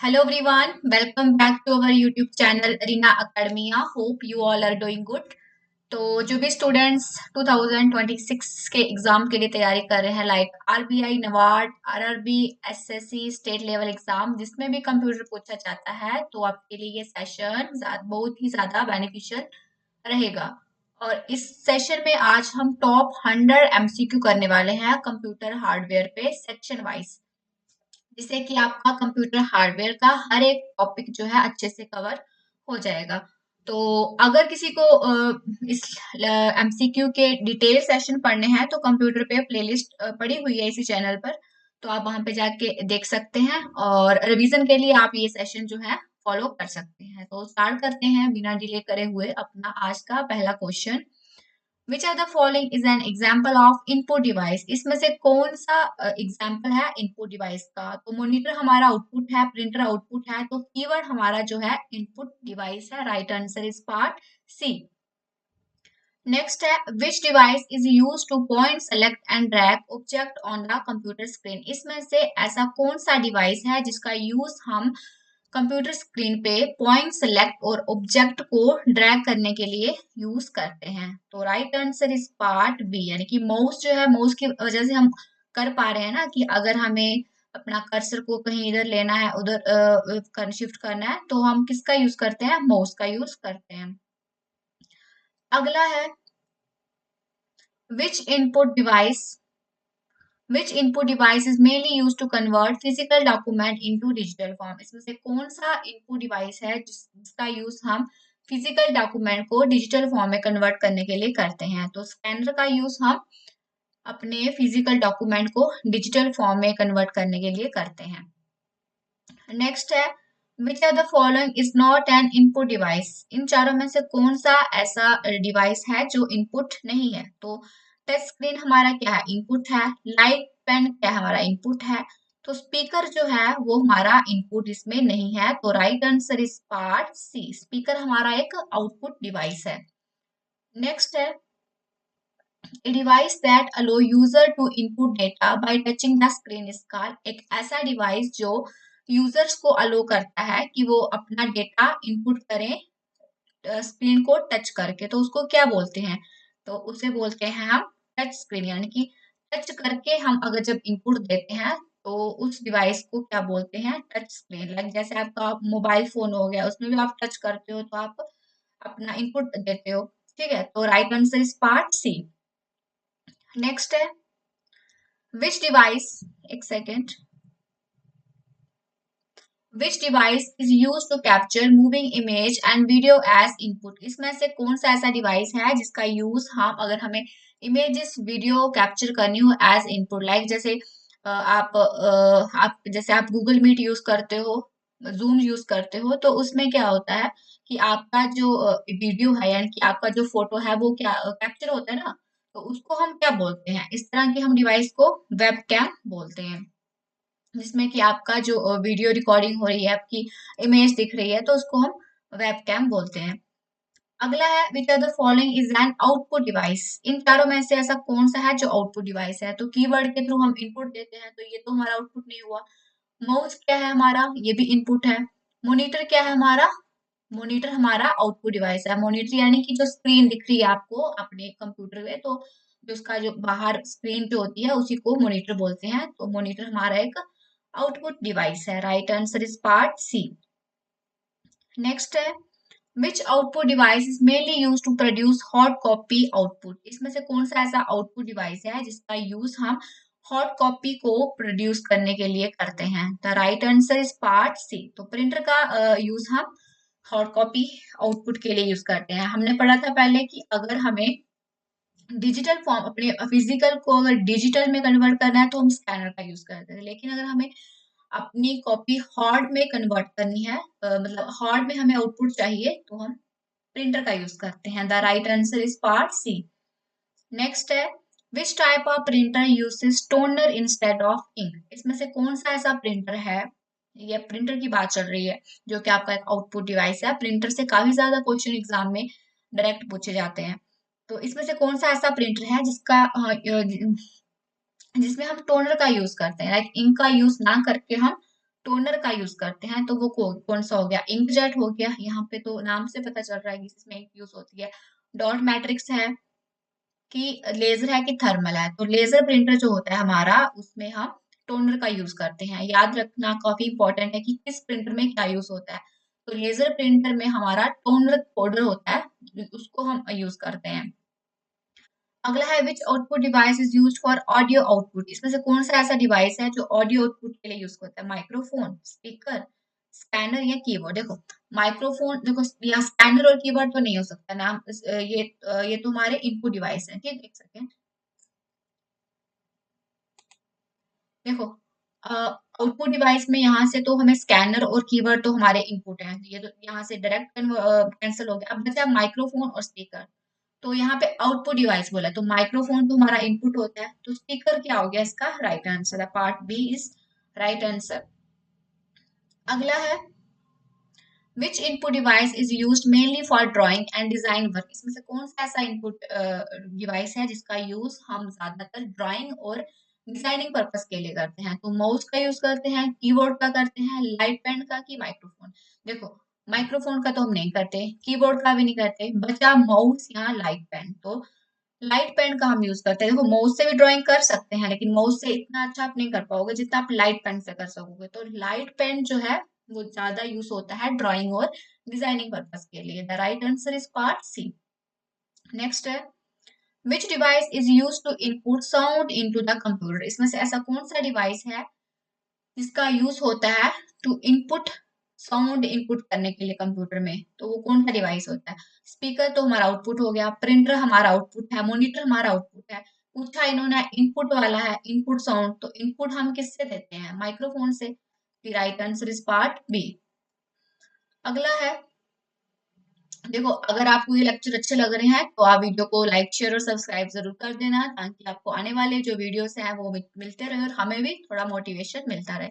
Hello everyone, welcome back to our YouTube channel Rina Academia. Hope you all are doing good. तो जो भी students 2026 के exam के लिए तैयारी कर रहे हैं like RBI, NABARD, RRB, SSC, state level exam जिसमें भी कंप्यूटर पूछा जाता है तो आपके लिए ये सेशन बहुत ही ज्यादा बेनिफिशियल रहेगा। और इस सेशन में आज हम टॉप 100 एमसीक्यू करने वाले हैं कंप्यूटर हार्डवेयर पे सेक्शन वाइज, जिससे कि आपका कंप्यूटर हार्डवेयर का हर एक टॉपिक जो है अच्छे से कवर हो जाएगा। तो अगर किसी को इस एमसीक्यू के डिटेल सेशन पढ़ने हैं तो कंप्यूटर पे प्लेलिस्ट पड़ी हुई है इसी चैनल पर, तो आप वहां पे जाके देख सकते हैं और रिवीजन के लिए आप ये सेशन जो है फॉलो कर सकते हैं। तो स्टार्ट करते हैं बिना डिले करे हुए अपना आज का पहला question. Which are the following is an example of input device. इसमें से कौन सा एग्जाम्पल है इनपुट डिवाइस का? तो मॉनिटर हमारा आउटपुट है, प्रिंटर आउटपुट है, तो कीवर्ड हमारा जो है इनपुट डिवाइस है। Right answer is part C. Next है which device is use to point select and drag object on the computer screen. इसमें से ऐसा कौन सा डिवाइस है जिसका यूज हम कंप्यूटर स्क्रीन पे पॉइंट सेलेक्ट और ऑब्जेक्ट को ड्रैग करने के लिए यूज करते हैं? तो right answer is part B, यानी कि माउस जो है, माउस की वजह से हम कर पा रहे हैं ना कि अगर हमें अपना कर्सर को कहीं इधर लेना है, उधर शिफ्ट करना है, तो हम किसका यूज करते हैं? माउस का यूज करते हैं। अगला है which input device Which input device is mainly used to convert physical document into digital form? इसमें से कौन सा इनपुट डिवाइस है जिसका यूज हम फिजिकल डॉक्यूमेंट को डिजिटल फॉर्म में कन्वर्ट करने के लिए करते हैं? तो स्कैनर का यूज हम अपने फिजिकल डॉक्यूमेंट को डिजिटल फॉर्म में कन्वर्ट करने के लिए करते हैं। नेक्स्ट है which are the following is not an input device. इन चारों में से कौन सा ऐसा डिवाइस है जो इनपुट नहीं है? तो टच स्क्रीन हमारा क्या है? इनपुट है। लाइट पेन क्या है? हमारा इनपुट है। तो स्पीकर जो है वो हमारा इनपुट इसमें नहीं है। तो right answer is part C, speaker हमारा एक आउटपुट डिवाइस है। नेक्स्ट है A device that allow user to input data by touching the screen is called। एक ऐसा डिवाइस जो यूजर्स को अलो करता है कि वो अपना डेटा इनपुट करें स्क्रीन को टच करके, तो उसको क्या बोलते हैं? तो उसे बोलते हैं हम टच स्क्रीन, यानी कि टच करके हम अगर जब इनपुट देते हैं तो उस डिवाइस को क्या बोलते हैं? Touch screen. लाइक जैसे आपका मोबाइल फोन हो गया, उसमें भी आप टच करते हो तो आप अपना इनपुट देते हो। ठीक है, तो right answer is part C. Next है विच डिवाइस, एक second, which device is use to capture moving image and video as input. इसमें से कौन सा ऐसा डिवाइस है जिसका यूज हम अगर हमें इमेजेस वीडियो कैप्चर करनी हो एज इनपुट, लाइक जैसे आप जैसे आप गूगल मीट यूज करते हो, जूम यूज करते हो, तो उसमें क्या होता है कि आपका जो वीडियो है यानी कि आपका जो फोटो है वो क्या कैप्चर होता है ना, तो उसको हम क्या बोलते हैं? इस तरह की हम डिवाइस को वेब कैम बोलते हैं, जिसमें कि आपका जो वीडियो रिकॉर्डिंग हो रही है, आपकी इमेज दिख रही है, तो उसको हम वेब कैम बोलते हैं। अगला है which are the following is an output device. इन चारों में से ऐसा कौन सा है जो आउटपुट डिवाइस है? तो कीवर्ड के थ्रू हम इनपुट देते हैं, तो ये तो हमारा आउटपुट नहीं हुआ। माउस क्या है हमारा? ये भी इनपुट है। मॉनिटर क्या है हमारा? मॉनिटर हमारा आउटपुट डिवाइस है। मॉनिटर यानी कि जो स्क्रीन दिख रही है आपको अपने कंप्यूटर में, तो जो उसका जो बाहर स्क्रीन जो होती है उसी को मॉनिटर बोलते हैं। तो मॉनिटर हमारा एक आउटपुट डिवाइस है। Right answer is part C. Next है which output device is mainly use to produce hard copy output. इसमें से कौन सा ऐसा आउटपुट डिवाइस है जिसका यूज हम हॉट कॉपी को प्रोड्यूस करने के लिए करते हैं? The right answer is part C. तो प्रिंटर का यूज हम हॉट कॉपी आउटपुट के लिए यूज करते हैं। हमने पढ़ा था पहले कि अगर हमें डिजिटल फॉर्म अपने फिजिकल को अगर डिजिटल में कन्वर्ट करना है तो हम स्कैनर का यूज करते थे, लेकिन अगर हमें अपनी कॉपी हार्ड में कन्वर्ट करनी है, मतलब हार्ड में हमें आउटपुट चाहिए, तो हम प्रिंटर का यूज करते हैं। The right answer is part C. Next है which type of printer uses toner instead of ink. इसमें से कौन सा ऐसा प्रिंटर है, ये प्रिंटर की बात चल रही है, जो कि आपका एक आउटपुट डिवाइस है। प्रिंटर से काफी ज्यादा क्वेश्चन एग्जाम में डायरेक्ट पूछे जाते हैं। तो इसमें से कौन सा ऐसा प्रिंटर है जिसमें हम टोनर का यूज करते हैं, लाइक इंक का यूज ना करके हम टोनर का यूज करते हैं, तो वो कौन सा हो गया, इंकजेट हो गया। यहाँ पे तो नाम से पता चल रहा है कि इसमें इंक यूज होती है। डॉट मैट्रिक्स है कि लेजर है कि थर्मल है। तो लेजर प्रिंटर जो होता है हमारा, उसमें हम टोनर का यूज करते हैं। याद रखना काफी इंपॉर्टेंट है कि किस प्रिंटर में क्या यूज होता है। तो लेजर प्रिंटर में हमारा टोनर कोडर होता है, उसको हम यूज करते हैं। अगला है which output device is used for audio output. इसमें से कौन सा ऐसा डिवाइस है जो ऑडियो आउटपुट के लिए यूज होता है, माइक्रोफोन, स्पीकर, स्कैनर या कीबोर्ड। देखो माइक्रोफोन, देखो या स्कैनर और कीबोर्ड तो नहीं हो सकता ना, ये तो हमारे इनपुट डिवाइस है। ठीक, एक सेकेंड। देखो आउटपुट डिवाइस में यहाँ से तो हमें स्कैनर और कीवर्ड तो हमारे इनपुट हैं, ये तो यहाँ से डायरेक्ट कैंसिल हो गया। अब बचा माइक्रोफोन और स्पीकर। तो यहाँ पे आउटपुट डिवाइस बोला, तो माइक्रोफोन तो हमारा इनपुट होता है, तो स्पीकर क्या हो गया इसका राइट आंसर है, part B is right answer. अगला है which input device is used mainly for drawing and design work. इसमें से कौन सा ऐसा इनपुट डिवाइस है जिसका यूज हम ज्यादातर ड्राइंग और डिजाइनिंग पर्पस के लिए करते हैं। तो माउस का यूज करते हैं, कीबोर्ड का करते हैं, लाइट पेन का कि माइक्रोफोन। देखो माइक्रोफोन का तो हम नहीं करते, कीबोर्ड का भी नहीं करते, बचा माउस या लाइट पेन। तो लाइट पेन का हम यूज करते हैं। देखो माउस से भी ड्राइंग कर सकते हैं, लेकिन माउस से इतना अच्छा आप नहीं कर पाओगे जितना आप लाइट पेन से कर सकोगे। तो लाइट पेन जो है वो ज्यादा यूज होता है ड्राइंग और डिजाइनिंग पर्पस के लिए। The right answer is part C. Next है which device is use to input sound into the computer. इसमें से ऐसा कौन सा डिवाइस है जिसका यूज होता है टू इनपुट साउंड इनपुट करने के लिए कंप्यूटर में। तो वो कौन सा डिवाइस होता है। स्पीकर तो हमारा आउटपुट हो गया, प्रिंटर हमारा आउटपुट है, मॉनिटर हमारा आउटपुट है। पूछा इन्होंने इनपुट वाला है, इनपुट साउंड, तो इनपुट हम किससे देते हैं, माइक्रोफोन से। The right answer is part B. अगला है, देखो अगर आपको ये लेक्चर अच्छे लग रहे हैं तो आप वीडियो को लाइक शेयर और सब्सक्राइब जरूर कर देना, ताकि आपको आने वाले जो वीडियोस हैं वो मिलते रहे और हमें भी थोड़ा मोटिवेशन मिलता रहे।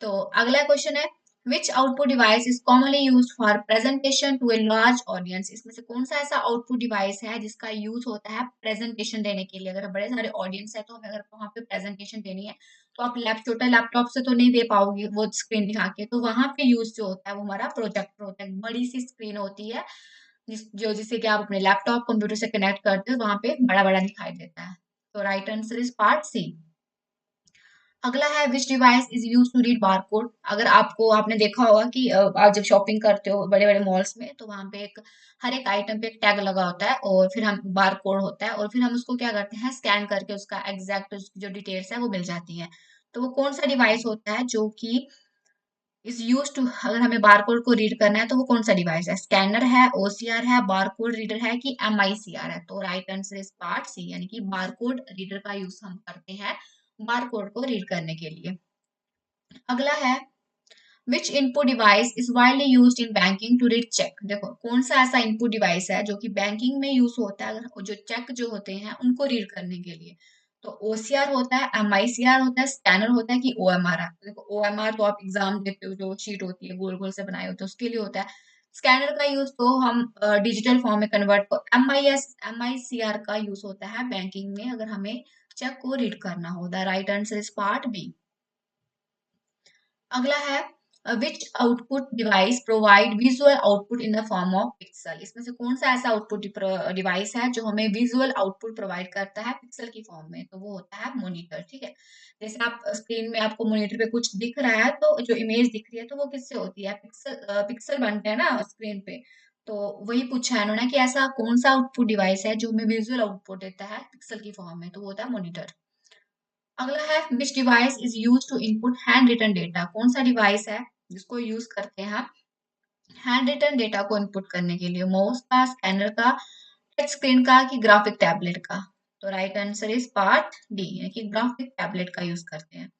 तो अगला क्वेश्चन है which output device is commonly use for presentation to a large audience. इसमें से कौन सा ऐसा आउटपुट डिवाइस है जिसका यूज होता है प्रेजेंटेशन देने के लिए। अगर बड़े सारे ऑडियंस है तो हमें अगर वहां पे प्रेजेंटेशन देनी है तो आप छोटा लैपटॉप से तो नहीं दे पाओगे वो स्क्रीन दिखा के। तो वहां पे यूज जो होता है वो हमारा प्रोजेक्टर होता है, बड़ी सी स्क्रीन होती है जिसे कि आप अपने लैपटॉप कंप्यूटर से कनेक्ट करते हो, वहां पे बड़ा बड़ा दिखाई देता है। तो right answer is part C. अगला है which device is use to read barcode. अगर आपने देखा होगा कि आप जब शॉपिंग करते हो बड़े बड़े मॉल्स में, तो वहां पे एक हर एक आइटम पे एक टैग लगा होता है और फिर हम बार कोड होता है और फिर हम उसको क्या करते हैं स्कैन करके उसका एग्जैक्ट जो डिटेल्स है वो मिल जाती है। तो वो कौन सा डिवाइस होता है जो कि इज यूज टू, अगर हमें बारकोड को रीड करना है तो वो कौन सा डिवाइस है, स्कैनर है, ओसीआर है, बारकोड रीडर है कि एमआईसीआर है। तो right answer is part C, यानी कि बारकोड रीडर का यूज हम करते हैं बारकोड को रीड करने के लिए। अगला है which input device is widely used in banking to read cheque. देखो कौन सा ऐसा इनपुट डिवाइस है जो कि बैंकिंग में यूज होता है जो चेक जो होते हैं उनको रीड करने के लिए। तो ओसीआर होता है, एमआईसीआर होता है, स्कैनर होता है कि ओएमआर है। देखो ओएमआर तो आप एग्जाम देते हो, जो शीट होती है गोल गोल से बनाए होते हैं उसके लिए होता है। स्कैनर का यूज तो हम डिजिटल फॉर्म में कन्वर्ट को, एमआईसीआर का यूज होता है बैंकिंग में अगर हमें चेक को रीड करना हो। The right answer is part B. अगला है which output device provide visual output in the form of pixel. इसमें से कौन सा ऐसा आउटपुट डिवाइस है जो हमें विजुअल आउटपुट प्रोवाइड करता है पिक्सल की फॉर्म में। तो वो होता है मॉनिटर। ठीक है, जैसे आप स्क्रीन में आपको मॉनिटर पे कुछ दिख रहा है तो जो इमेज दिख रही है तो वो किससे होती है, पिक्सल बनते हैं ना स्क्रीन पे। तो वही पूछा है इन्होंने कि ऐसा कौन सा आउटपुट डिवाइस है जो हमें विजुअल आउटपुट देता है पिक्सल की फॉर्म में। तो वो होता है मॉनिटर। अगला है which device is use to input hand written data. कौन सा डिवाइस है जिसको यूज करते हैं हम हैंड रिटन डेटा को इनपुट करने के लिए, माउस का, स्कैनर का, टच स्क्रीन का कि ग्राफिक टैबलेट का। तो right answer is part D, यानी कि ग्राफिक टैबलेट का यूज करते हैं।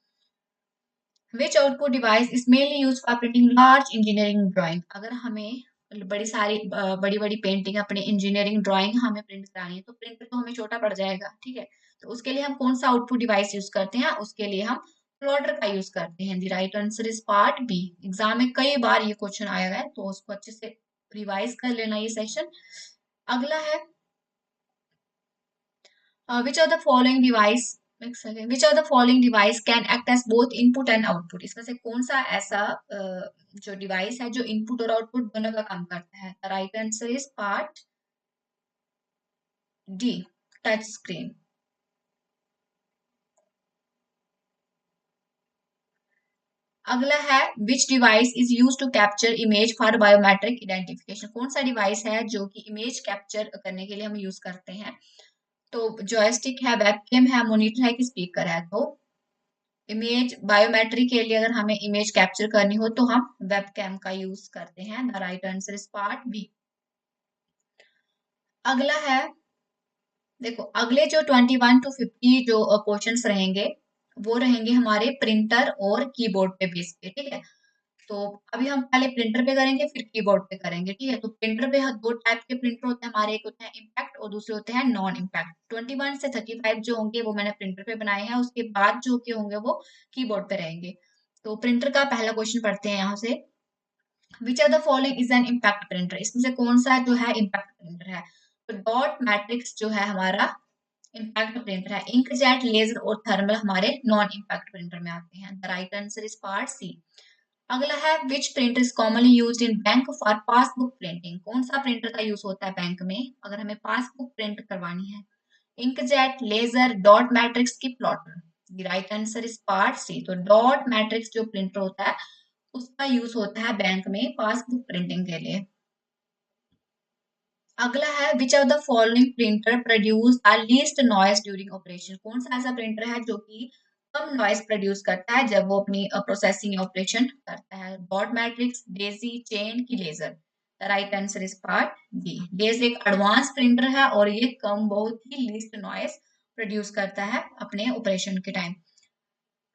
Which output device is mainly use for printing large engineering drawing. अगर हमें बड़ी बड़ी पेंटिंग अपनी इंजीनियरिंग ड्राइंग हमें प्रिंट करानी है तो प्रिंटर तो हमें छोटा पड़ जाएगा। ठीक है, तो उसके लिए हम कौन सा आउटपुट डिवाइस यूज करते हैं, उसके लिए हम प्लॉटर का यूज करते हैं। The right answer is part B. Exam में कई बार ये क्वेश्चन आया है तो उसको अच्छे से रिवाइज कर लेना ये सेशन। अगला है which are the following device एक second, which are the following device can act as both input and output, इसमें से कौन सा ऐसा जो डिवाइस है जो इनपुट और आउटपुट दोनों का काम करता है? The right answer is part D, touch screen. अगला है which device is use to capture image for biometric identification, कौन सा डिवाइस है जो कि इमेज कैप्चर करने के लिए हम यूज करते हैं? तो जॉयस्टिक है, वेबकैम है, मॉनिटर है कि स्पीकर है? तो इमेज बायोमेट्रिक के लिए अगर हमें इमेज कैप्चर करनी हो तो हम वेबकैम का यूज करते हैं। The right answer is part B. अगला है, देखो अगले जो 21 टू 50 जो क्वेश्चंस रहेंगे वो रहेंगे हमारे प्रिंटर और कीबोर्ड पे बेस पे, ठीक है? तो अभी हम पहले प्रिंटर पे करेंगे फिर कीबोर्ड पे करेंगे, ठीक है? तो प्रिंटर पे दो टाइप के प्रिंटर होते हैं हमारे, एक होते हैं इम्पैक्ट और दूसरे होते हैं नॉन इम्पैक्ट। 21 से 35 जो होंगे वो मैंने प्रिंटर पे बनाए हैं, उसके बाद जो के होंगे वो कीबोर्ड पे रहेंगे। तो प्रिंटर का पहला क्वेश्चन पढ़ते हैं यहाँ से। Which are the following is an impact printer, इसमें से कौन सा जो है इम्पैक्ट प्रिंटर है? तो डॉट मैट्रिक्स जो है हमारा इम्पैक्ट प्रिंटर है, इंकजेट, लेजर और थर्मल हमारे नॉन इम्पैक्ट प्रिंटर में आते हैं। The right answer is part C. अगला है which printer is commonly used in bank for passbook printing, कौन सा प्रिंटर का यूज होता है बैंक में अगर हमें पासबुक प्रिंट करवानी है? इंकजेट, लेजर, डॉट मैट्रिक्स की plotter? The right answer is part C. तो डॉट मैट्रिक्स जो प्रिंटर होता है उसका यूज होता है बैंक में पासबुक प्रिंटिंग के लिए। अगला है which of the following printer produce the least noise during operation, कौन सा ऐसा प्रिंटर है जो कि कम नॉइस प्रोड्यूस करता है जब वो अपनी प्रोसेसिंग ऑपरेशन करता है? डॉट मैट्रिक्स, डेजी, चेन की laser? The right answer is part D. Daisy एक एडवांस प्रिंटर है और ये कम, बहुत ही लीस्ट नॉइस प्रोड्यूस करता है अपने ऑपरेशन के टाइम।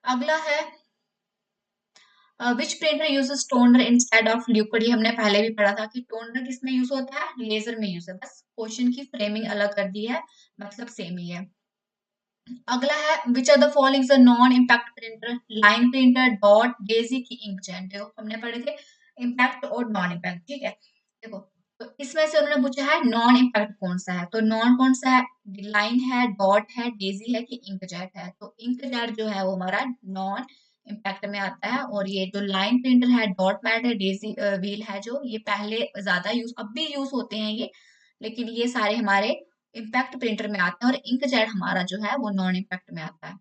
अगला है which printer uses toner instead of liquid, ये हमने पहले भी पढ़ा था कि टोनर किसमें यूज होता है? लेजर में यूज है, बस क्वेश्चन की फ्रेमिंग अलग कर दी है, मतलब सेम ही है। अगला है which are the following is a non impact printer, line printer, dot, daisy की इंकजेट? देखो हमने पढ़े थे इम्पैक्ट और नॉन इम्पैक्ट, ठीक है? देखो तो इसमें से उन्होंने पूछा है नॉन इम्पैक्ट कौन सा है, तो नॉन कौन सा है? लाइन है, डॉट है, डेजी है कि इंकजेट है? तो इंकजेट जो है वो हमारा नॉन इम्पैक्ट में आता है। और ये जो लाइन प्रिंटर है, डॉट मैट है, डेजी व्हील है, जो ये पहले ज्यादा यूज, अब भी यूज होते हैं ये, लेकिन ये सारे हमारे इम्पैक्ट प्रिंटर में आते हैं और इंकजेट हमारा जो है वो नॉन इम्पैक्ट में आता है।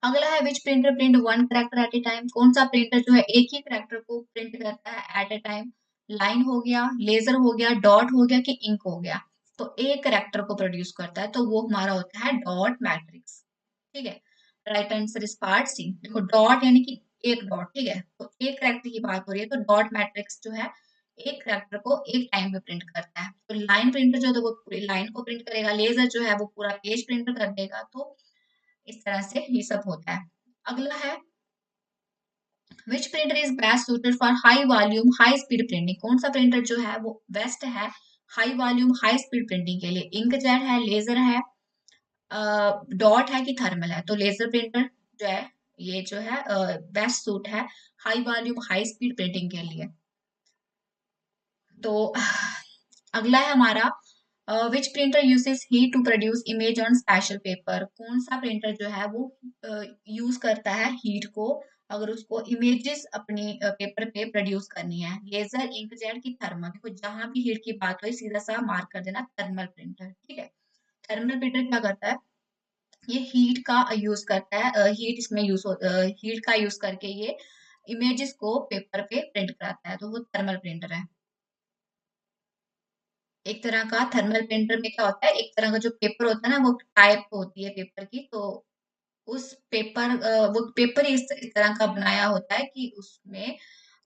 अगला है which printer print one character eight A time, कौन सा प्रिंटर जो है एक ही करेक्टर को प्रिंट करता है एट ए टाइम? लाइन हो गया, लेजर हो गया, डॉट हो गया कि इंक हो गया? तो एक करेक्टर को प्रोड्यूस करता है तो वो हमारा होता है डॉट मैट्रिक्स, ठीक है? Right answer is part C. देखो डॉट यानी कि एक डॉट, ठीक है? तो एक करेक्टर की बात हो रही है तो डॉट मैट्रिक्स जो है एक करेक्टर को एक टाइम पे प्रिंट करता है। तो लाइन प्रिंटर जो है तो वो पूरी लाइन को प्रिंट करेगा, लेजर जो है वो पूरा पेज प्रिंट कर देगा। तो इस तरह से ये सब होता है। अगला है which printer is best suited for high volume high speed printing, कौन सा प्रिंटर जो है वो बेस्ट है high volume high speed printing के लिए? इंकजेट है, लेजर है, डॉट है कि थर्मल है? तो लेजर प्रिंटर जो है ये जो है बेस्ट सूट है high volume high speed printing के लिए। तो अगला है हमारा which printer uses heat to produce image on special paper, कौन सा प्रिंटर जो है वो यूज करता है हीट को अगर उसको इमेजेस अपनी पेपर पे प्रोड्यूस करनी है? लेजर, इंकजेट की थर्मल? देखो जहां भी हीट की बात हो सीधा सा मार्क कर देना थर्मल प्रिंटर, ठीक है? थर्मल प्रिंटर क्या करता है? ये हीट का यूज करता है, हीट इसमें यूज हीट का यूज करके ये इमेजेस को पेपर पे प्रिंट कराता है, तो वो थर्मल प्रिंटर है। एक तरह का थर्मल प्रिंटर में क्या होता है, एक तरह का जो पेपर होता है ना वो टाइप होती है पेपर की, तो उस पेपर वो पेपर ही इस तरह का बनाया होता है कि उसमें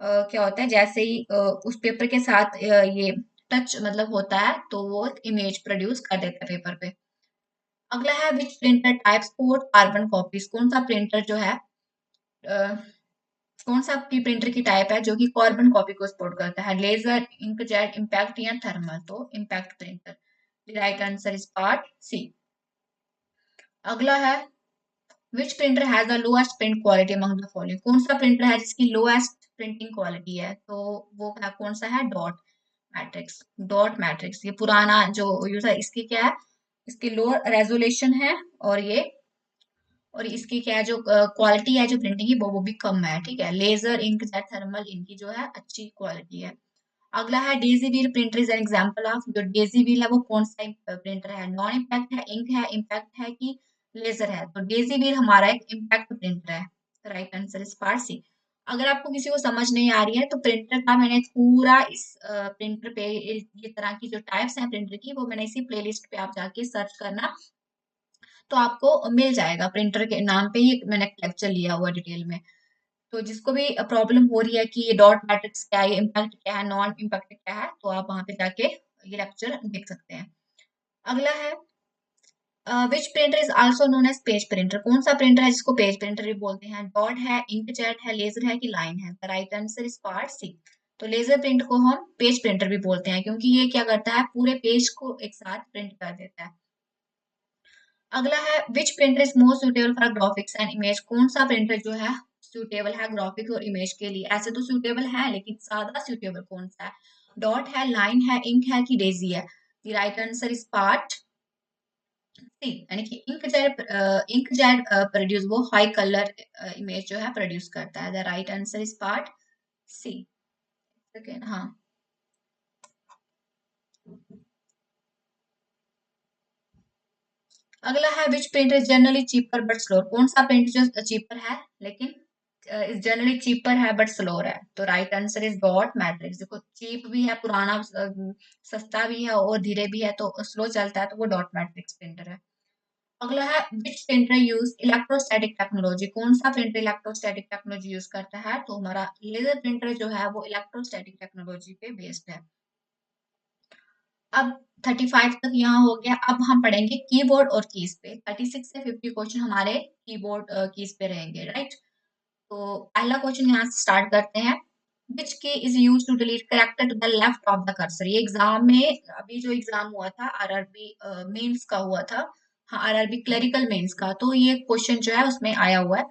क्या होता है जैसे ही उस पेपर के साथ ये टच मतलब होता है तो वो इमेज प्रोड्यूस कर देता है पेपर पे। अगला है which printer type support carbon copies, कौन सा प्रिंटर जो है अ, कौन सा आपकी प्रिंटर की टाइप है जो कि कार्बन कॉपी को सपोर्ट करता है? लेजर, इंकजेट, इम्पैक्ट या थर्मल? तो impact printer. The right answer is part C. अगला है which printer has the lowest print quality among the following, कौन सा प्रिंटर है जिसकी लोएस्ट प्रिंटिंग क्वालिटी है? तो वो कौन सा है? Dot matrix. डॉट मैट्रिक्स ये पुराना जो यूज है, इसकी क्या है, इसकी लो रेजोल्यूशन है और ये और इसकी क्या है, जो क्वालिटी है जो प्रिंटिंग की वो भी कम है, ठीक है। लेजर, इंकजेट, थर्मल, इनकी जो है अच्छी क्वालिटी है। अगला है daisy wheel printer is an example of, जो डेजी व्हील है वो कौन सा प्रिंटर है, नॉन इम्पैक्ट है, इंक है, इम्पैक्ट है कि लेजर है। तो डेजी व्हील हमारा एक इम्पैक्ट प्रिंटर है। Right answer is part C. अगर आपको किसी को समझ नहीं आ रही है तो प्रिंटर का मैंने पूरा इस प्रिंटर पे ये तरह की जो टाइप्स हैं प्रिंटर की वो मैंने इसी प्लेलिस्ट पे आप जाके सर्च करना, तो आपको मिल जाएगा। प्रिंटर के नाम पे ही मैंने लेक्चर लिया हुआ डिटेल में। तो जिसको भी प्रॉब्लम हो रही है कि ये डॉट मैट्रिक्स क्या है, इम्पैक्ट क्या है, नॉन इम्पैक्ट क्या है, तो आप वहां पे जाके ये लेक्चर देख सकते हैं। अगला है which printer is also known as page printer, कौन सा प्रिंटर है जिसको पेज प्रिंटर भी बोलते हैं, डॉट है, इंकजेट है, लेजर है कि लाइन है। The right answer is part C. तो लेजर प्रिंट को हम पेज प्रिंटर भी बोलते हैं क्योंकि ये क्या करता है, पूरे पेज को एक साथ प्रिंट कर देता है। अगला है which printer is most suitable for graphics and image, कौन सा प्रिंटर जो है सुटेबल है ग्राफिक्स और इमेज के लिए। ऐसे तो सुटेबल है लेकिन ज्यादा सुटेबल कौन सा है, डॉट है, लाइन है, इंक है कि डेजी है। The right answer is part C, यानी कि इंकजेट प्रोड्यूस, वो हाई कलर इमेज जो है प्रोड्यूस करता है। The right answer is part C. Second, हाँ। अगला है which printer is generally cheaper but slower, कौन सा प्रिंटर जो चीपर है लेकिन इज जनरली चीपर है बट स्लोअर है। तो right answer is dot matrix. देखो चीप भी है, पुराना सस्ता भी है और धीरे भी है, तो स्लो चलता है, तो वो डॉट मैट्रिक्स प्रिंटर है। अगला है which printer use electrostatic technology, कौन सा प्रिंटर इलेक्ट्रोस्टैटिक टेक्नोलॉजी यूज करता है। तो हमारा लेजर प्रिंटर जो है वो इलेक्ट्रोस्टैटिक टेक्नोलॉजी पे बेस्ड है। अब 35 तक यहाँ हो गया। अब हम पढ़ेंगे कीबोर्ड और कीज पे। 36 से 50 क्वेश्चन हमारे कीबोर्ड कीज पे रहेंगे, राइट। तो पहला क्वेश्चन यहाँ से स्टार्ट करते हैं। Which key is use to delete character to the left of the cursor, ये एग्जाम में अभी जो एग्जाम हुआ था आरआरबी मेंस का हुआ था, हाँ आरआरबी क्लरिकल मेंस का, तो ये क्वेश्चन जो है उसमें आया हुआ है।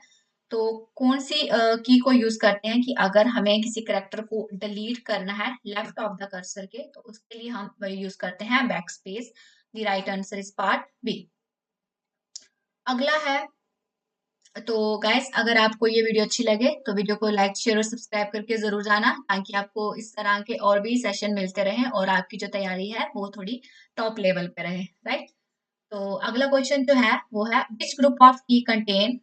तो कौन सी की को यूज करते हैं कि अगर हमें किसी करेक्टर को डिलीट करना है लेफ्ट ऑफ द कर्सर के, तो उसके लिए हम यूज करते हैं backspace. The right answer is part B. अगला है, तो गाइस अगर आपको ये वीडियो अच्छी लगे तो वीडियो को लाइक शेयर और सब्सक्राइब करके जरूर जाना, ताकि आपको इस तरह के और भी सेशन मिलते रहें और आपकी जो तैयारी है वो थोड़ी टॉप लेवल पे रहे, राइट। तो अगला क्वेश्चन जो है वो है विच ग्रुप ऑफ की कंटेन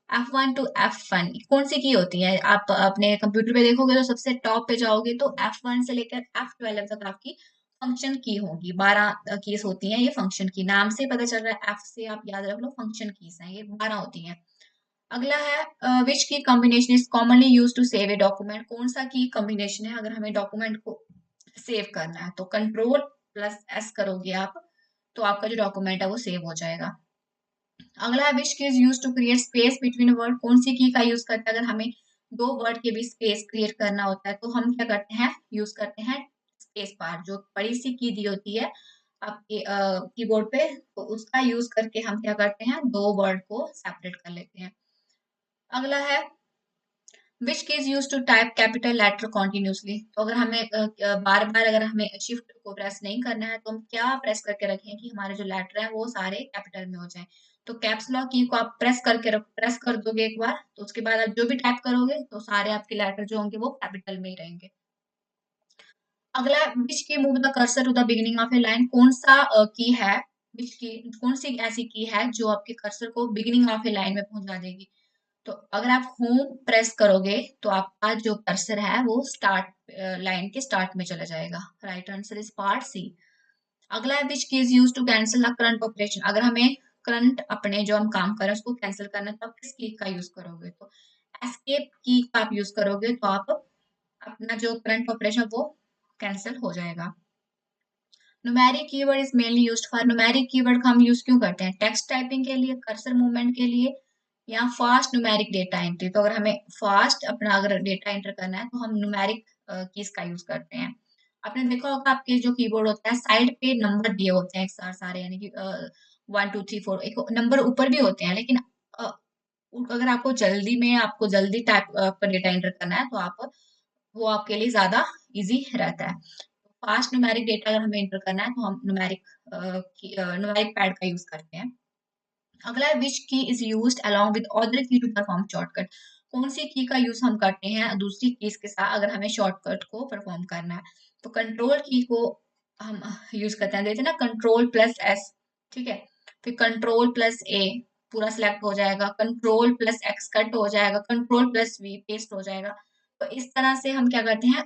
F1 टू F1, कौन सी की होती है। आप अपने कंप्यूटर पे देखोगे तो सबसे टॉप पे जाओगे तो F1 से लेकर F12 तक आपकी फंक्शन की होगी। 12 कीज होती हैं ये फंक्शन की, नाम से पता चल रहा है, F से आप याद रख लो, फंक्शन कीज हैं ये 12 होती हैं। अगला है which key combination is commonly use to save a document, कौन सा की कॉम्बिनेशन है अगर हमें डॉक्यूमेंट को सेव करना है, तो कंट्रोल प्लस एस करोगे आप, तो आपका जो डॉक्यूमेंट है वो सेव हो जाएगा। अगला है which key is use to create space between word, कौन सी की का यूज करते हैं अगर हमें दो वर्ड के बीच स्पेस क्रिएट करना होता है, तो हम क्या करते हैं, यूज करते हैं स्पेस बार, जो बड़ी सी की दी होती है आपके कीबोर्ड पे, तो उसका यूज करके हम क्या करते हैं, दो वर्ड को सेपरेट कर लेते हैं। अगला है which key is use to type capital letter continuously, तो अगर हमें बार बार अगर हमें शिफ्ट को प्रेस नहीं करना है तो हम क्या प्रेस करके रखें कि हमारे जो लेटर हैं वो सारे कैपिटल में हो जाएं। तो कैप्स लॉक की को आप प्रेस कर दोगे एक बार, तो उसके बाद आप जो भी टाइप करोगे तो सारे आपके लेटर जो होंगे वो कैपिटल में ही रहेंगे। अगला which key move the cursor to the beginning of a line, कौन सा की है, विच की कौन सी ऐसी की है जो आपके कर्सर को बिगिनिंग ऑफ ए लाइन में पहुंचा देगी। तो अगर आप होम प्रेस करोगे तो आपका जो कर्सर है वो स्टार्ट लाइन के स्टार्ट में चला जाएगा। Right answer is part C. अगला है which key is use to cancel a current operation, अगर हमें करंट अपने जो हम काम कर रहे हैं उसको कैंसिल करना है तो आप किस की का यूज करोगे, तो एस्केप की का आप यूज करोगे, तो आप अपना जो करंट ऑपरेशन वो कैंसिल हो जाएगा। Numeric keyword is mainly used for, numeric keyword का हम यूज क्यों करते हैं, टेक्स्ट टाइपिंग के लिए, कर्सर मूवमेंट के लिए, या फास्ट न्यूमेरिक डेटा एंट्री। तो अगर हमें फास्ट अपना अगर डेटा एंटर करना है तो हम न्यूमेरिक कीज का यूज करते हैं। आपने देखा होगा आपके जो कीबोर्ड होता है साइड पे नंबर दिए होते हैं एक साथ सारे, यानी कि 1 2 3 4, एक नंबर ऊपर भी होते हैं, लेकिन अगर आपको जल्दी में आपको जल्दी टाइप आपका डेटा एंटर करना है तो आप वो आपके लिए ज्यादा इजी रहता है। फास्ट न्यूमेरिक डेटा अगर हमें एंटर करना है तो हम न्यूमेरिक पैड का यूज करते हैं। अगला है which key is used along with other की टू परफॉर्म शॉर्टकट। कौन सी की का यूज हम करते हैं दूसरी कीज के साथ अगर हमें शॉर्टकट को परफॉर्म करना है। तो कंट्रोल की को हम यूज करते हैं, देखते हैं ना, कंट्रोल प्लस एस, ठीक है, फिर कंट्रोल प्लस ए पूरा सिलेक्ट हो जाएगा, कंट्रोल प्लस एक्स कट हो जाएगा, कंट्रोल प्लस वी पेस्ट हो जाएगा। तो इस तरह से हम क्या करते हैं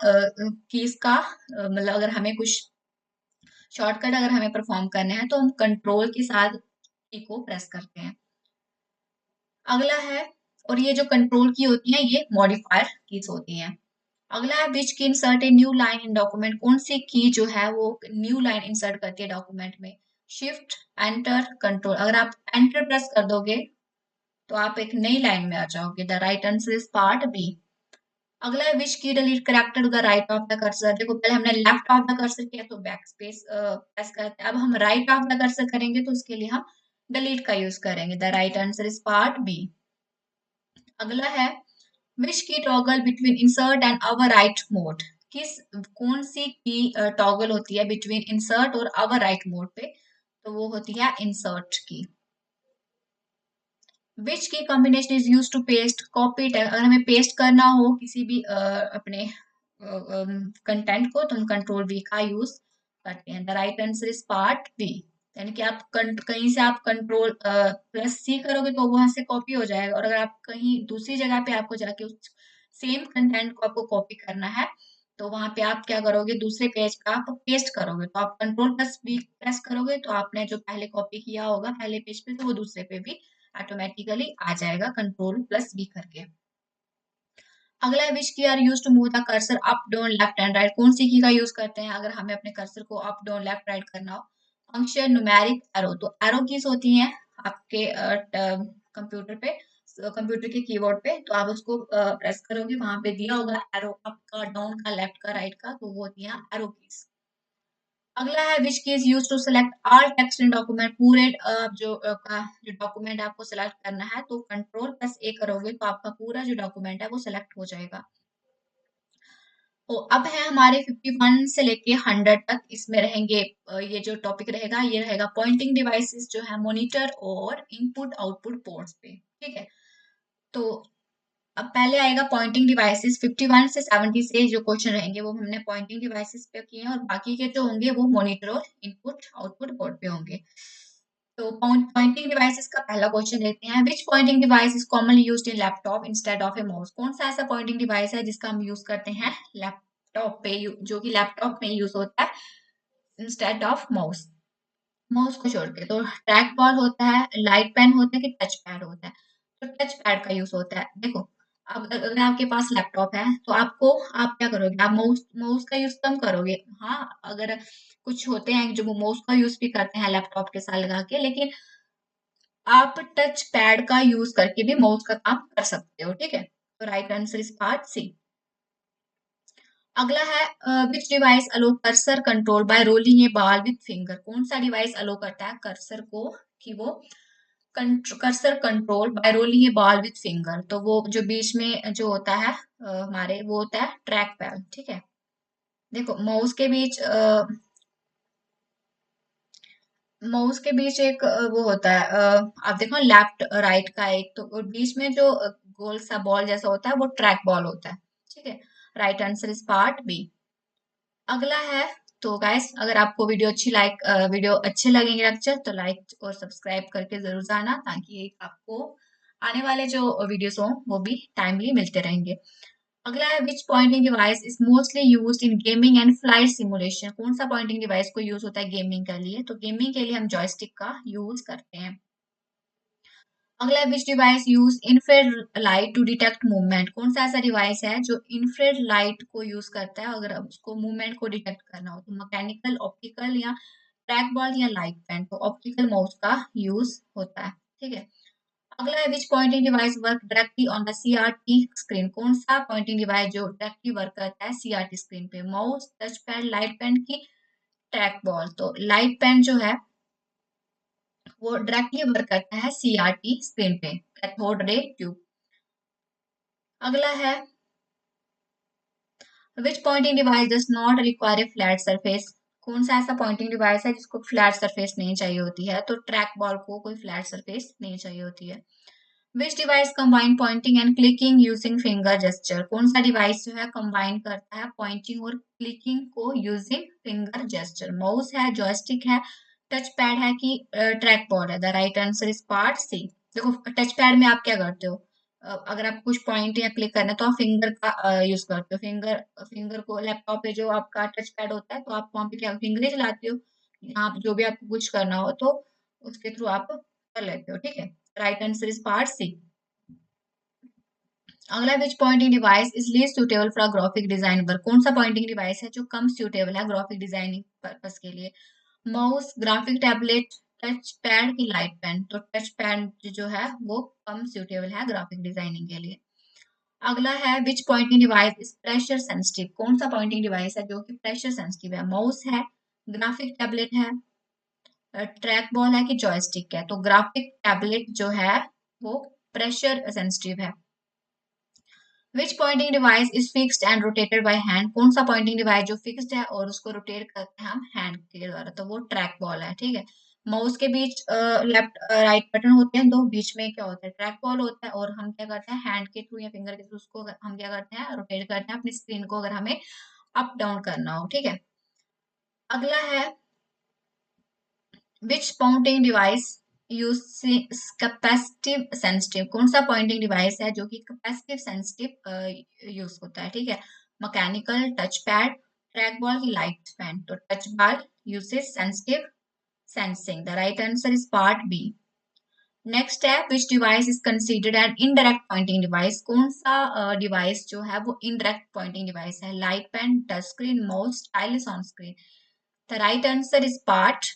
कीज का मतलब अगर हमें कुछ शॉर्टकट अगर हमें परफॉर्म करने हैं तो हम कंट्रोल के साथ की को प्रेस करते हैं। अगला है, और ये जो कंट्रोल की होती है ये मॉडिफायर कीज होती हैं। अगला है विच की insert a new line in document. कौन सी की जो है वो न्यू लाइन इंसर्ट करती है डॉक्यूमेंट में। Shift, enter, control. अगर आप एंटर प्रेस कर दोगे तो आप एक नई लाइन में आ जाओगे। The right answer is part B. अगला है which key delete character to the right of the cursor. देखो पहले हमने लेफ्ट ऑफ द कर्सर किया तो बैक स्पेस प्रेस करते हैं, अब हम राइट ऑफ द कर्सर करेंगे तो उसके लिए हम डिलीट का यूज करेंगे। The right answer is part B. अगला है which key toggle between insert and overwrite mode. किस कौन सी की टॉगल होती है बिटवीन इंसर्ट और अवर राइट मोड पे, तो वो होती है insert key. Which key combination is use to paste copy tag. अगर हमें पेस्ट करना हो किसी भी अपने कंटेंट को तो हम कंट्रोल वी का यूज करते हैं। The right answer is part B. यानी कि आप कहीं से आप कंट्रोल प्लस सी करोगे तो वहां से कॉपी हो जाएगा, और अगर आप कहीं दूसरी जगह पे आपको जाके उस सेम कंटेंट को आपको कॉपी करना है तो वहां पे आप क्या करोगे, दूसरे पेज पे आप पेस्ट करोगे, तो आप कंट्रोल प्लस बी प्रेस करोगे तो आपने जो पहले कॉपी किया होगा पहले पेज पे तो वो दूसरे पे भी ऑटोमेटिकली आ जाएगा कंट्रोल प्लस बी करके। अगला है which key are use to move the cursor up down left and right. कौन सी की का यूज करते हैं अगर हमें अपने कर्सर को अप डाउन लेफ्ट राइट करना हो। Function, numeric, arrow. तो एरो कीज होती हैं आपके कंप्यूटर पे, कंप्यूटर के कीबोर्ड पे, तो आप उसको प्रेस करोगे वहां पे दिया होगा एरो अप का, डाउन का, लेफ्ट का, राइट का, तो वो होती है एरो कीज। अगला है which key is use to select all text in document. पूरे जो डॉक्यूमेंट आपको सेलेक्ट करना है तो कंट्रोल प्लस ए करोगे तो आपका पूरा जो डॉक्यूमेंट है वो सेलेक्ट हो जाएगा। तो अब है हमारे 51 से लेके 100 तक, इसमें रहेंगे ये जो टॉपिक रहेगा ये रहेगा पॉइंटिंग डिवाइसेस जो है मॉनिटर और इनपुट आउटपुट पोर्ट्स पे, ठीक है। तो अब पहले आएगा पॉइंटिंग डिवाइसेस। 51 से 70 से जो क्वेश्चन रहेंगे वो हमने पॉइंटिंग डिवाइसेस पे किए हैं, और बाकी के जो होंगे वो मॉनिटर और इनपुट आउटपुट पोर्ट पे होंगे। तो पॉइंटिंग डिवाइसेस का पहला क्वेश्चन देखते हैं। Which pointing device is commonly used in laptop instead of a mouse. कौन सा ऐसा पॉइंटिंग डिवाइस है जिसका हम यूज करते हैं लैपटॉप पे, जो कि लैपटॉप में यूज होता है इंस्टेड ऑफ माउस। माउस को छोड़ के तो ट्रैक बॉल होता है, लाइट पेन होता है कि टच पैड होता है। तो टच पैड का यूज होता है। देखो अब अगर आपके पास लैपटॉप है तो आपको आप क्या करोगे, आप माउस माउस का यूज कम करोगे। हाँ, अगर कुछ होते हैं जो माउस का यूज भी करते हैं लैपटॉप के साथ लगा के, लेकिन आप टच पैड का यूज करके भी माउस का काम कर सकते हो, ठीक है। तो right answer is part C. अगला है which device allow cursor control by rolling a ball with finger. कौन सा डिवाइस अलो करता है कर्सर को कि वो cursor control by rolling A ball with finger. तो वो जो बीच में जो होता है हमारे वो होता है ट्रैक पैड, ठीक है। देखो माउस के बीच माउस के बीच एक वो होता है आप देखो लेफ्ट राइट का एक, तो और बीच में जो गोल सा बॉल जैसा होता है वो ट्रैक बॉल होता है, ठीक है। Right answer is part B. अगला है, तो गाइस अगर आपको वीडियो अच्छे लगेंगे लेक्चर तो लाइक और सब्सक्राइब करके जरूर जाना, ताकि आपको आने वाले जो वीडियोस हो वो भी टाइमली मिलते रहेंगे। अगला है which pointing device is mostly used in gaming and flight simulation. कौन सा पॉइंटिंग डिवाइस को यूज होता है गेमिंग के लिए, तो गेमिंग के लिए हम जॉयस्टिक का यूज करते हैं। अगला है which device use infrared light to detect movement. कौन सा ऐसा डिवाइस है जो इंफ्रारेड लाइट को यूज करता है अगर उसको मूवमेंट को डिटेक्ट करना हो। तो मैकेनिकल, ऑप्टिकल या ट्रैक बॉल या लाइट पेन, तो ऑप्टिकल माउस का यूज होता है, ठीक है। अगला है which pointing device work directly on the CRT screen. कौन सा पॉइंटिंग डिवाइस जो डायरेक्टली वर्क करता है सीआरटी स्क्रीन पे। Mouse, touch pad, light pen की ट्रैक बॉल। तो लाइट पेन जो है वो डायरेक्टली वर्क करता है सीआरटी स्क्रीन पे, कैथोड रे ट्यूब। अगला है which pointing device does not require a flat surface. कौन सा ऐसा पॉइंटिंग डिवाइस है जिसको फ्लैट सरफेस नहीं चाहिए होती है? तो ट्रैक बॉल को कोई फ्लैट सरफेस नहीं चाहिए होती है। Which device combine pointing and clicking using finger gesture? कौन सा डिवाइस जो है कंबाइन करता है पॉइंटिंग और क्लिकिंग को यूजिंग फिंगर जेस्चर? माउस है, जॉयस्टिक है, टच पैड है कि ट्रैक बॉल है? The right answer is part C. देखो टच पैड में आप क्या करते हो? अगर आप कुछ पॉइंट या क्लिक करना है तो आप फिंगर का यूज करते हो। फिंगर फिंगर को लैपटॉप पे जो आपका टच पैड होता है तो आप वहां पे क्या फिंगर ही चलाते हो। आप जो भी आपको कुछ करना हो तो उसके थ्रू आप कर लेते हो, ठीक है। Right answer is part C. अगला which pointing device is least suitable for graphic design work? कौन सा पॉइंटिंग डिवाइस है जो कम सुटेबल है ग्राफिक डिजाइनिंग पर्पस के लिए? Mouse, graphic tablet, touch pad की लाइट पेन? तो टच पैड जो है वो कम सुटेबल है ग्राफिक डिजाइनिंग के लिए। अगला है which pointing device is pressure sensitive? कौन सा पॉइंटिंग डिवाइस है जो कि प्रेशर सेंसिटिव है? माउस है, ग्राफिक टैबलेट है, ट्रैक बॉल है कि जॉयस्टिक है? तो ग्राफिक टैबलेट जो है वो प्रेशर सेंसिटिव है। Which pointing device is fixed and rotated by hand? कौन सा पॉइंटिंग डिवाइस जो फिक्स्ड है और उसको रोटेट करते हैं हम हैंड के द्वारा? तो वो ट्रैक बॉल है, ठीक है। माउस के बीच लेफ्ट राइट बटन होते हैं दो, बीच में क्या होता है? ट्रैक बॉल होता है और हम क्या करते हैं हैंड के थ्रू या फिंगर के थ्रू उसको हम क्या करते हैं? रोटेट करते हैं अपनी स्क्रीन को अगर हमें अप डाउन करना हो, ठीक है। अगला है which pointing device use capacitive sensitive? कौन सा पॉइंटिंग डिवाइस है जो कि कैपेसिटिव सेंसिटिव यूज होता है, ठीक है। Mechanical, touch pad, track ball की लाइट पेन? तो touch ball usage sensitive sensing. The right answer is part B. Next है which device is considered an indirect pointing device? कौन सा डिवाइस जो है वो इनडायरेक्ट पॉइंटिंग डिवाइस है? Light pen, touch screen, mouse, stylus on screen? The right answer is part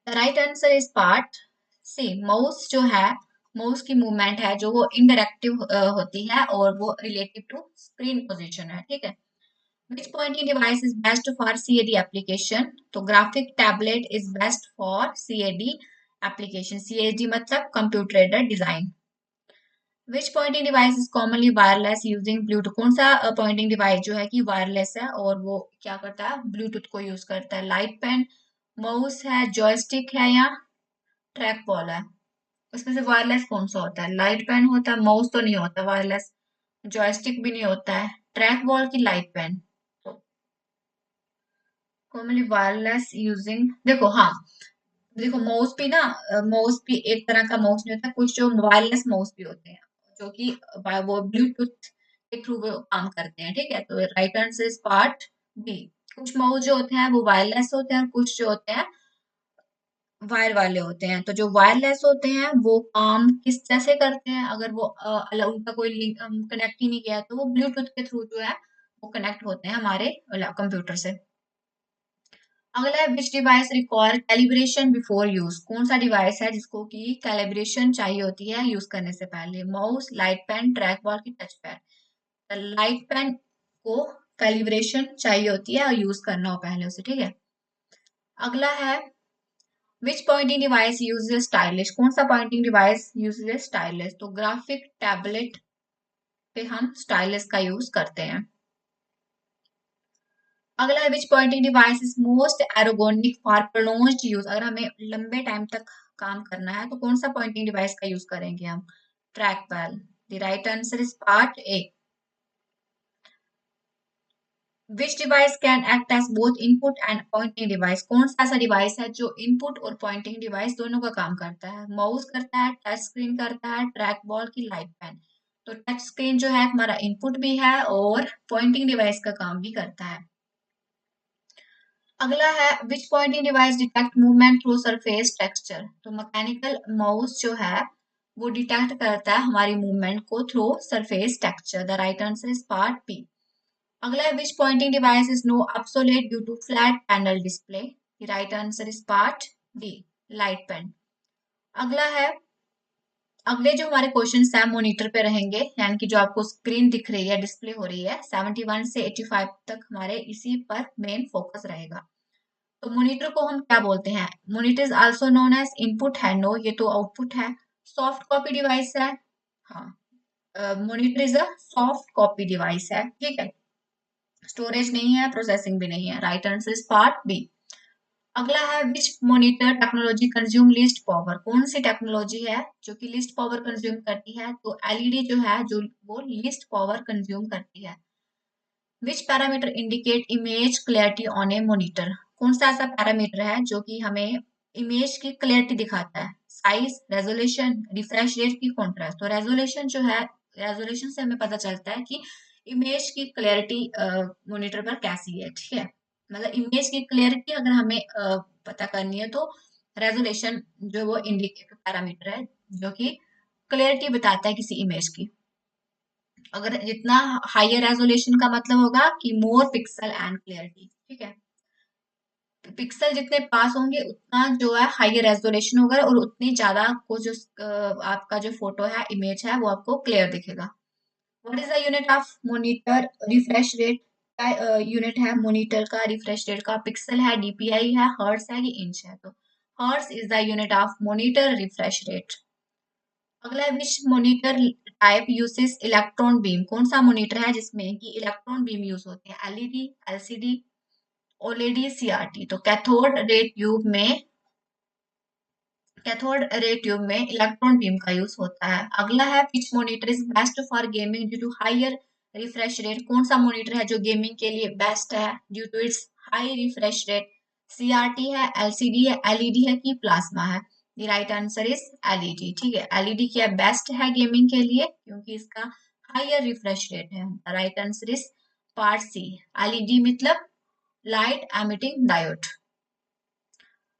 the right answer is part C. Mouse जो है mouse की movement है जो वो इंटरेक्टिव होती है और वो रिलेटिव टू स्क्रीन पोजीशन है, ठीक है। Which pointing device is best for CAD application? तो graphic tablet is best for CAD application. CAD मतलब computer aided design. Which pointing device is commonly wireless using Bluetooth? कौन सा pointing device जो है कि वायरलेस है और वो क्या करता है? ब्लूटूथ को यूज करता है। लाइट पेन, माउस है, जॉयस्टिक है या ट्रैक बॉल है? उसमें से वायरलेस कौन सा होता है? लाइट पेन होता है, माउस तो नहीं होता वायरलेस, जॉयस्टिक भी नहीं होता है, ट्रैक बॉल की लाइट पेन? तो कॉमनली वायरलेस यूजिंग, देखो हाँ, देखो माउस भी ना, माउस भी एक तरह का माउस नहीं होता, कुछ जो वायरलेस माउस भी होते हैं जो कि वो ब्लूटूथ के थ्रू वो काम करते हैं, ठीक है। तो right answer is part B. कुछ माउस जो होते हैं वो वायरलेस होते हैं और कुछ जो होते हैं वायर वाले होते हैं। तो जो वायरलेस होते हैं वो काम किस जैसे करते हैं? अगर वो अलग उनका कोई लिंक कनेक्ट ही नहीं किया तो वो ब्लूटूथ के थ्रू जो है वो कनेक्ट होते हैं हमारे कंप्यूटर से। अगला है which device require calibration before use? कौन सा डिवाइस है जिसको कि कैलिब्रेशन चाहिए होती है यूज करने से पहले? Mouse, light pen, track ball की टच पैड? लाइट पेन को कैलिब्रेशन चाहिए होती है और यूज करना हो पहले उसे, ठीक है। अगला है which pointing device uses stylus? कौन सा पॉइंटिंग डिवाइस यूजेस स्टाइलिश? तो ग्राफिक टैबलेट पे हम स्टाइलिश का यूज करते हैं। अगला है which pointing device is most ergonomic for prolonged use? अगर हमें लंबे टाइम तक काम करना है तो कौन सा पॉइंटिंग डिवाइस का यूज करेंगे हम? Trackpad. The right answer is part A. Which device can act as both input and pointing device? कौन सा ऐसा डिवाइस है जो इनपुट और पॉइंटिंग डिवाइस दोनों का काम करता है? माउस करता है, टच स्क्रीन करता है, ट्रैक बॉल की लाइट पेन? तो टच स्क्रीन जो है हमारा इनपुट भी है और पॉइंटिंग डिवाइस का काम भी करता है। अगला है which pointing device detect movement through surface texture? तो मैकेनिकल माउस जो है वो डिटेक्ट करता है हमारी मूवमेंट को through surface texture. The right answer is part B. अगला है which pointing device is now obsolete due to flat panel display? Right answer is part D, light pen. अगला है अगले जो हमारे क्वेश्चन है मॉनिटर पे रहेंगे, यानी कि जो आपको स्क्रीन दिख रही है, डिस्प्ले हो रही है, 71 से 85 तक हमारे इसी पर मेन फोकस रहेगा। तो मॉनिटर को हम क्या बोलते हैं? Monitor is also known as input है, नो ये तो आउटपुट है। सॉफ्ट कॉपी डिवाइस है, हाँ, monitor is a soft copy device है, ठीक है। स्टोरेज नहीं है, प्रोसेसिंग भी नहीं है। Right answer is part B. अगला है which monitor technology consume least power, कौन सी टेक्नोलॉजी है जो कि लीस्ट पावर कंज्यूम करती है? तो एलईडी जो है जो वो लीस्ट पावर कंज्यूम करती है। Which parameter indicate image clarity on A monitor, कौन सा ऐसा पैरामीटर है जो कि हमें इमेज की क्लैरिटी दिखाता है? साइज, रेजोल्यूशन, रिफ्रेश रेट की कॉन्ट्रास्ट। तो रेजोल्यूशन जो है, रेजोल्यूशन से हमें पता चलता है कि इमेज की क्लैरिटी मॉनिटर पर कैसी है, ठीक है। मतलब इमेज की क्लैरिटी अगर हमें पता करनी है तो रेजोल्यूशन जो वो इंडिकेट पैरामीटर है जो कि क्लैरिटी बताता है किसी इमेज की। अगर जितना हायर रेजोल्यूशन का मतलब होगा कि मोर पिक्सल एंड क्लियरिटी, ठीक है। पिक्सल जितने पास होंगे उतना जो है हायर रेजोल्यूशन होगा और उतनी ज्यादा आपको जो आपका जो फोटो है, इमेज है, वो आपको क्लियर दिखेगा। What is the unit of monitor refresh rate? का यूनिट है मॉनिटर का रिफ्रेश रेट का? पिक्सल है, डीपीआई है, हर्ट्ज है कि इंच है? तो hertz is the unit of monitor refresh rate. अगला है which monitor type uses electron beam, कौन सा मॉनिटर है जिसमें कि इलेक्ट्रॉन बीम यूज होते हैं? LED, LCD, OLED, CRT. तो कैथोड रे ट्यूब में इलेक्ट्रॉन बीम का यूज होता है। अगला है which monitor is best for gaming due to higher refresh rate, कौन सा मॉनिटर है जो गेमिंग के लिए बेस्ट है due to its high refresh rate? CRT है, एलसीडी है, एलईडी है कि प्लाज्मा है? The right answer is LED, ठीक है। एलईडी क्या बेस्ट है गेमिंग के लिए क्योंकि इसका हायर रिफ्रेश रेट है। Right answer is part C, LED मतलब लाइट एमिटिंग डायोड।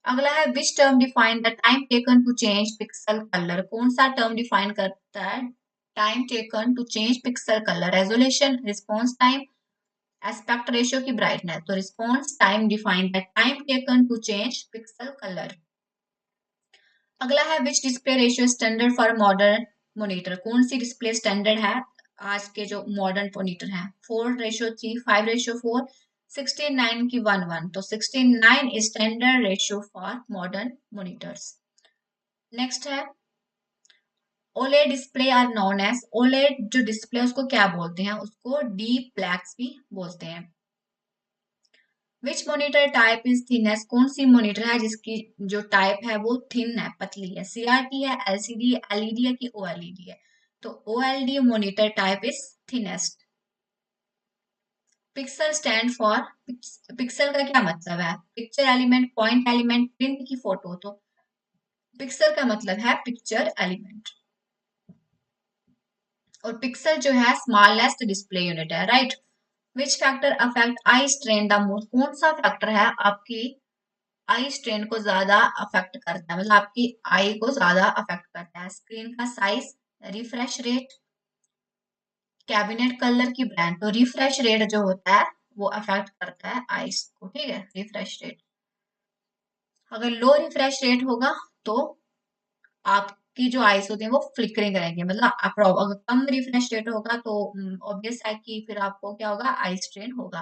अगला है which term define the time taken to change pixel colour, कौन सा टर्म डिफाइन करता है time taken to change pixel colour? Resolution, response time, aspect ratio की brightness? तो response time define the time taken to change pixel colour. अगला है which display ratio standard for modern monitor, कौन सी display standard है आज के जो modern monitor है? 4:3, 5:4, 16:9 की 1:1। तो 16:9 is standard ratio for modern monitors. Next है OLED display are known as, OLED जो डिस्प्ले उसको क्या बोलते हैं? उसको डीप ब्लैक्स भी बोलते हैं। विच मॉनिटर टाइप इज थिनेस्ट, कौन सी मॉनिटर है जिसकी जो टाइप है वो थिन है, पतली है? सीआरटी है, एलसीडी है, एलईडी है कि ओएलईडी है? तो OLED monitor type is thinnest. Pixel stand for, pixel का क्या मतलब है? Picture element, point element, print की फोटो। तो पिक्सल का मतलब है पिक्चर एलिमेंट और पिक्सल जो है स्मॉलेस्ट डिस्प्ले यूनिट है। Right. Which factor affect eye strain the most, कौन सा फैक्टर है आपकी आई स्ट्रेन को ज्यादा अफेक्ट करता है, मतलब आपकी आई को ज्यादा अफेक्ट करता है? स्क्रीन का size, refresh rate, cabinet colour की ब्रांड। तो रिफ्रेश रेट जो होता है वो अफेक्ट करता है आईज को, ठीक है। रिफ्रेश रेट अगर लो रिफ्रेश रेट होगा तो आपकी जो आईज होती है वो फ्लिकरिंग रहेंगे, मतलब अगर कम रिफ्रेश रेट होगा तो ऑब्वियस है कि फिर आपको क्या होगा, आई स्ट्रेन होगा।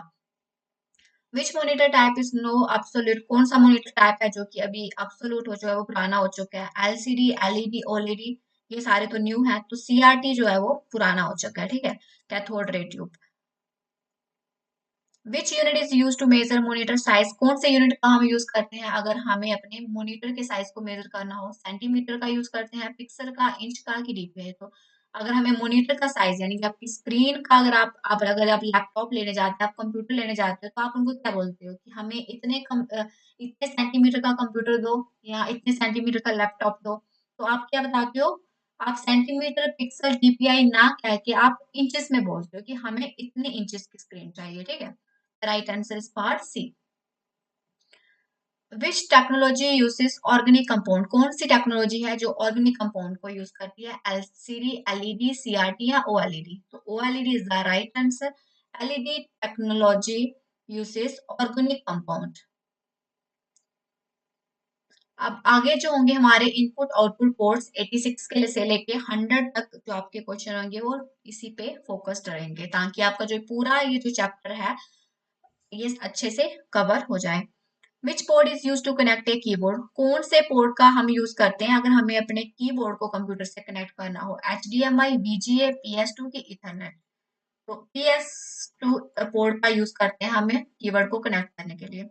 Which monitor type is now obsolete, कौन सा मॉनिटर टाइप है जो कि अभी एब्सोल्यूट हो चुका है, वो पुराना हो चुका है? एलसीडी, एलईडी, ओएलईडी ये सारे तो न्यू है। तो सीआरटी जो है वो पुराना हो चुका है, ठीक है। Cathode ray tube. Which unit is use to measure monitor size, कौन से यूनिट का हम यूज करते हैं अगर हमें अपने मॉनिटर के साइज को मेजर करना हो? सेंटीमीटर का यूज करते हैं, पिक्सल का, इंच का कि डीपीआई? तो अगर हमें मॉनिटर का साइज यानी कि आपकी स्क्रीन का, अगर आप लैपटॉप लेने जाते हैं, आप कंप्यूटर लेने जाते हो तो आप उनको क्या बोलते हो कि हमें इतने सेंटीमीटर का कंप्यूटर दो या इतने सेंटीमीटर का लैपटॉप दो? तो आप क्या बताते हो? आप सेंटीमीटर, पिक्सल, डीपीआई ना कह के आप इंचेस में बोलते हो कि हमें इतने इंचेस की स्क्रीन चाहिए, ठीक है। Right answer is part C. Which technology uses organic compound, कौन सी टेक्नोलॉजी है जो ऑर्गेनिक कंपाउंड को यूज करती है? एलसीडी, एलईडी, सीआरटी या ओएलईडी? तो OLED is the right answer. LED technology uses organic compound. अब आगे जो होंगे हमारे इनपुट आउटपुट पोर्ट्स 86 के लिए से लेके 100 तक जो आपके क्वेश्चन होंगे वो इसी पे फोकस्ड रहेंगे ताकि आपका जो पूरा ये जो चैप्टर है ये अच्छे से कवर हो जाए। Which port is use to connect a keyboard, कौन से पोर्ट का हम यूज करते हैं अगर हमें अपने कीबोर्ड को कंप्यूटर से कनेक्ट करना हो? एचडीएमआई, बीजीए, पीएस2 की इथरनेट? तो PS2 पोर्ट का यूज करते हैं हमें कीवर्ड को कनेक्ट करने के लिए।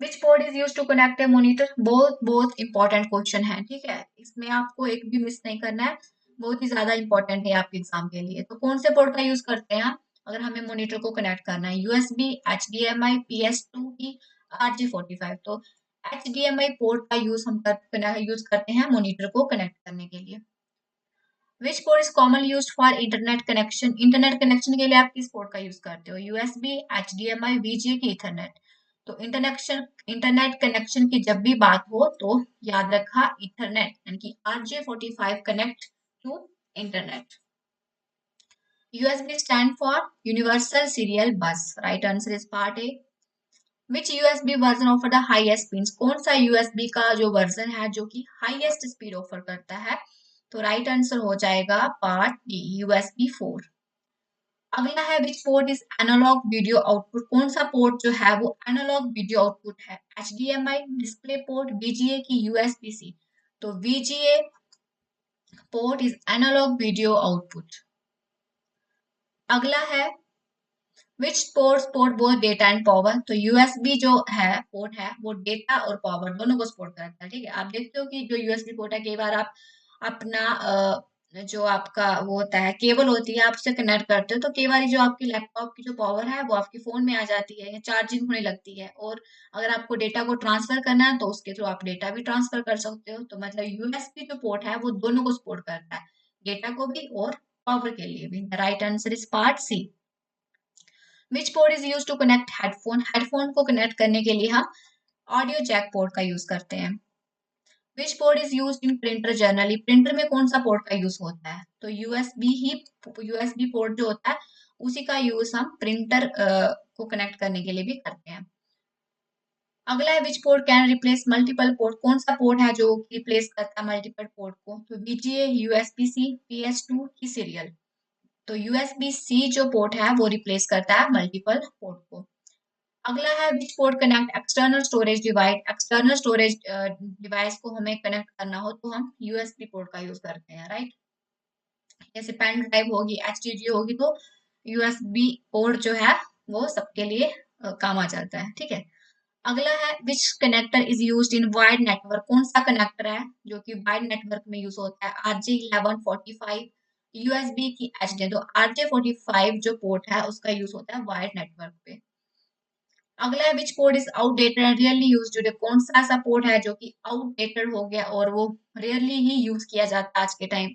Which port is use to connect a monitor, बहुत बहुत इंपॉर्टेंट क्वेश्चन है, ठीक है, इसमें आपको एक भी मिस नहीं करना है, बहुत ही ज्यादा इंपॉर्टेंट है आपके एग्जाम के लिए। तो कौन से पोर्ट का यूज करते हैं अगर हमें मॉनिटर को कनेक्ट करना है? यूएसबी, HDMI, PS2 की, RJ45। तो HDMI पोर्ट का यूज करते हैं मॉनिटर को कनेक्ट करने के लिए। Which port is common use for internet connection, internet connection के लिए आप किस पोर्ट का यूज करते हो? यूएसबी, HDMI, VGA की ईथरनेट। तो इंटरनेट कनेक्शन की जब भी बात हो तो याद रखा ईथरनेट, यानी कि RJ45 connect to internet. USB stand for Universal Serial Bus. Right answer is part A. Which USB version offer the highest speeds? कौन सा USB का जो वर्जन है जो कि हाईएस्ट स्पीड ऑफर करता है? तो राइट आंसर हो जाएगा पार्ट डी, USB 4। अगला है which port is analog video output, कौन सा पोर्ट जो है वो एनालॉग वीडियो आउटपुट है? HDMI, डिस्प्ले पोर्ट, VGA की USB-C। तो VGA port is analog video output. अगला है which port both data and power, तो यूएसबी जो है पोर्ट है वो डेटा और पावर दोनों को सपोर्ट करता है, ठीक है। आप देखते हो कि जो यूएसबी पोर्ट है, कई बार आप अपना जो आपका वो होता है केबल होती है, आप उससे कनेक्ट करते हो, तो कई बार जो आपकी लैपटॉप की जो पावर है वो आपके फोन में आ जाती है या चार्जिंग होने लगती है, और अगर आपको डेटा को ट्रांसफर करना है तो उसके थ्रू आप डेटा भी ट्रांसफर कर सकते हो। तो मतलब यूएसबी जो पोर्ट है वो दोनों को सपोर्ट करता है, डेटा को भी और पावर के लिए भी। Right answer is part C. Which port is use to connect headphone, headphone को कनेक्ट करने के लिए हम ऑडियो जैक पोर्ट का यूज करते हैं। Which port is use in printer generally, printer में कौन सा पोर्ट का यूज होता है? तो यूएसबी पोर्ट जो होता है उसी का यूज हम प्रिंटर को कनेक्ट करने के लिए भी करते हैं। अगला है which port can replace multiple port, कौन सा पोर्ट है जो रिप्लेस करता है मल्टीपल पोर्ट को? तो VGA, USB-C, PS2 की सीरियल। तो USB-C जो पोर्ट है वो रिप्लेस करता है मल्टीपल पोर्ट को। अगला है which port connect external storage device, external storage device को हमें कनेक्ट करना हो तो हम USB पोर्ट का यूज करते हैं, राइट। जैसे पेन ड्राइव होगी, HDD होगी, तो USB पोर्ट जो है वो सबके लिए काम आ जाता है, ठीक है। अगला है विच connector is used in wired network, कौन सा कनेक्टर है जो कि वायर्ड नेटवर्क में यूज होता है? RJ1145, USB की HD। तो RJ45 जो पोर्ट है उसका यूज होता है वायर्ड नेटवर्क पे। अगला है which port is outdated and rarely used today, कौन सा ऐसा पोर्ट है जो कि आउटडेटेड हो गया और वो रेयरली ही यूज किया जाता है आज के time?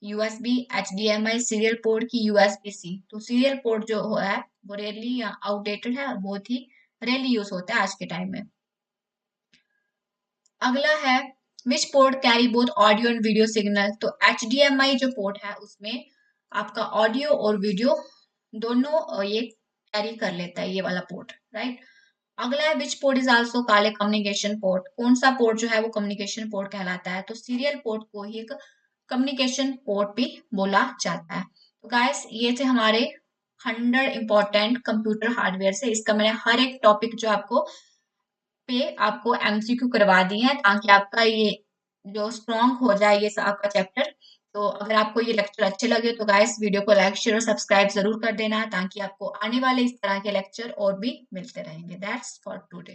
USB, HDMI, serial port की USB-C। तो सीरियल पोर्ट जो है वो रेयरली या आउटडेटेड है और बहुत ही रेयरली यूज होता है आज के टाइम में। अगला है which port carry both audio and video signal, तो HDMI जो पोर्ट है उसमें आपका ऑडियो और वीडियो दोनों ये कैरी कर लेता है, ये वाला पोर्ट, राइट। अगला है which port is also called a communication port, कौन सा पोर्ट जो है वो कम्युनिकेशन पोर्ट कहलाता है? तो सीरियल पोर्ट को ही एक कम्युनिकेशन पोर्ट भी बोला जाता है। तो गाइस ये थे हमारे 100 इंपॉर्टेंट कंप्यूटर हार्डवेयर से, इसका मैंने हर एक टॉपिक जो आपको पे आपको MCQ करवा दी है ताकि आपका ये जो स्ट्रॉन्ग हो जाए ये आपका चैप्टर। तो अगर आपको ये लेक्चर अच्छे लगे तो गाइस वीडियो को लाइक शेयर और सब्सक्राइब जरूर कर देना ताकि आपको आने वाले इस तरह के लेक्चर और भी मिलते रहेंगे। That's for today.